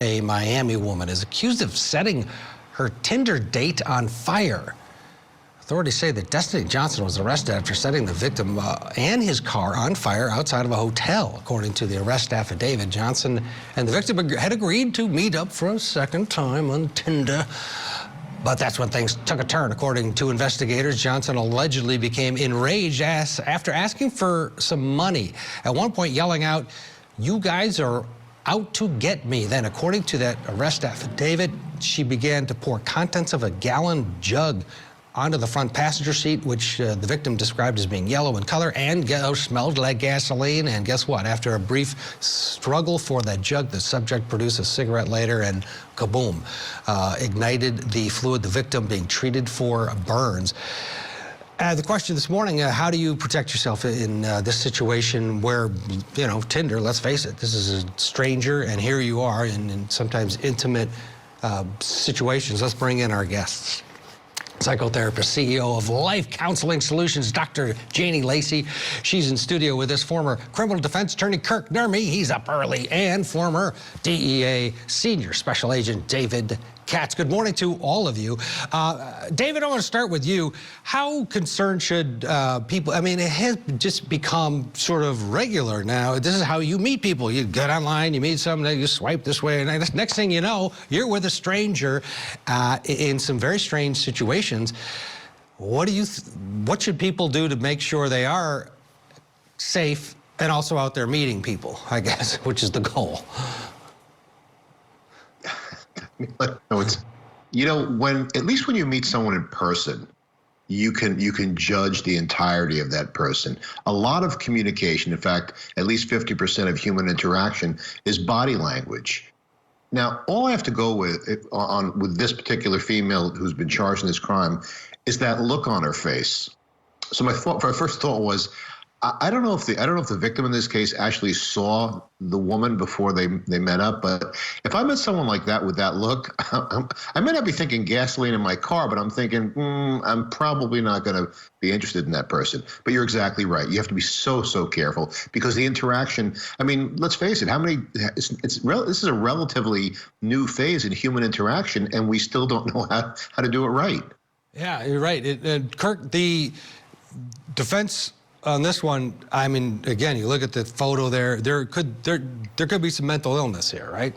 A Miami woman is accused of setting her Tinder date on fire. Authorities say that Destiny Johnson was arrested after setting the victim and his car on fire outside of a hotel. According to the arrest affidavit, Johnson and the victim had agreed to meet up for a second time on Tinder. But that's when things took a turn. According to investigators, Johnson allegedly became enraged after asking for some money. At one point yelling out, "You guys are out to get me." Then, according to that arrest affidavit, she began to pour contents of a gallon jug onto the front passenger seat, which the victim described as being yellow in color and smelled like gasoline. And guess what? After a brief struggle for that jug, the subject produced a cigarette lighter and kaboom, ignited the fluid. The victim being treated for burns. The question this morning, how do you protect yourself in this situation where, Tinder, let's face it, this is a stranger, and here you are in sometimes intimate situations. Let's bring in our guests. Psychotherapist, CEO of Life Counseling Solutions, Dr. Janie Lacey. She's in studio with us. Former criminal defense attorney Kirk Nurmi, he's up early, and former DEA Senior Special Agent David Katz. Good morning to all of you. David, I want to start with you. How concerned should people, it has just become sort of regular now. This is how you meet people. You get online, you meet someone, you swipe this way, and the next thing you know, you're with a stranger in some very strange situations. What should people do to make sure they are safe and also out there meeting people, I guess, which is the goal? No, it's, at least when you meet someone in person, you can judge the entirety of that person. A lot of communication, in fact, at least 50% of human interaction is body language. Now, all I have to go with with this particular female who's been charged in this crime is that look on her face. So my first thought was, I don't know if the victim in this case actually saw the woman before they met up, but if I met someone like that with that look, I may not be thinking gasoline in my car, but I'm thinking, I'm probably not going to be interested in that person. But you're exactly right. You have to be so careful because the interaction, let's face it, this is a relatively new phase in human interaction, and we still don't know how to do it right. Yeah, you're right. Kirk, the defense on this one, again, you look at the photo there could be some mental illness here, right?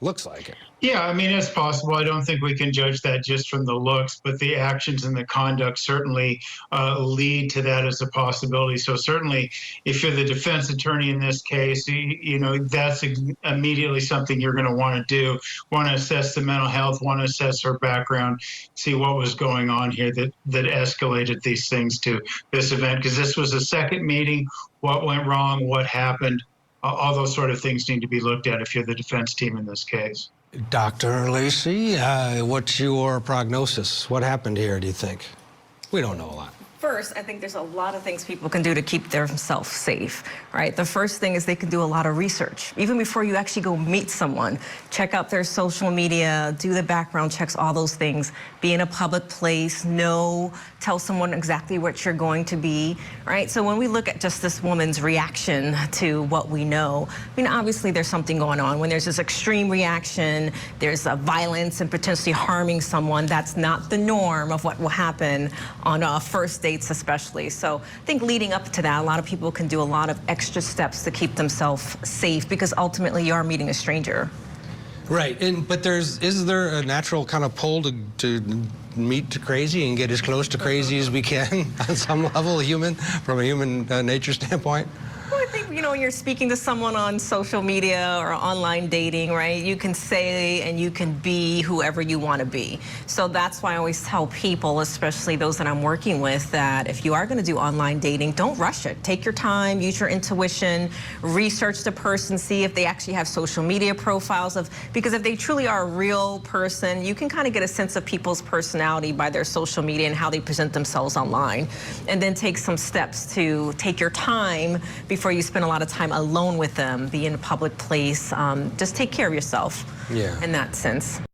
Looks like it. Yeah, it's possible. I don't think we can judge that just from the looks, but the actions and the conduct certainly lead to that as a possibility. So certainly, if you're the defense attorney in this case, that's immediately something you're going to want to do. Want to assess the mental health, want to assess her background, see what was going on here that escalated these things to this event. Because this was a second meeting, what went wrong, what happened, all those sort of things need to be looked at if you're the defense team in this case. Dr. Lacey, what's your prognosis? What happened here, do you think? We don't know a lot. First, I think there's a lot of things people can do to keep themselves safe, right? The first thing is they can do a lot of research. Even before you actually go meet someone, check out their social media, do the background checks, all those things. Be in a public place, tell someone exactly what you're going to be, right? So when we look at just this woman's reaction to what we know, obviously there's something going on. When there's this extreme reaction, there's a violence and potentially harming someone, that's not the norm of what will happen on a first date especially. So I think leading up to that, a lot of people can do a lot of extra steps to keep themselves safe because ultimately you are meeting a stranger. Right, but is there a natural kind of pull to meet crazy and get as close to crazy as we can on some level, from a human nature standpoint? Well, I think, when you're speaking to someone on social media or online dating, right, you can say and you can be whoever you want to be. So that's why I always tell people, especially those that I'm working with, that if you are going to do online dating, don't rush it. Take your time, use your intuition, research the person, see if they actually have social media profiles, because if they truly are a real person, you can kind of get a sense of people's personality by their social media and how they present themselves online. And then take some steps to take your time before you spend a lot of time alone with them, be in a public place. Just take care of yourself in that sense.